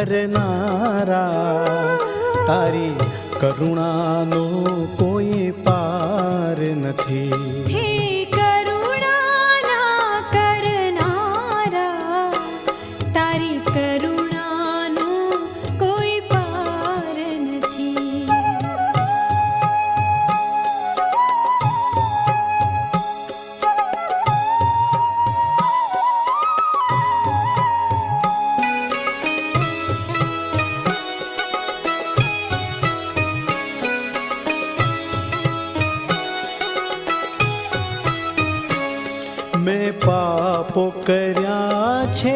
કરનારા, તારી કરુણાનો કોઈ પાર નથી. હે કરુણાના કરનારા, તારી કરુણાનો કોઈ પાર નથી. મેં પાપો કર્યા છે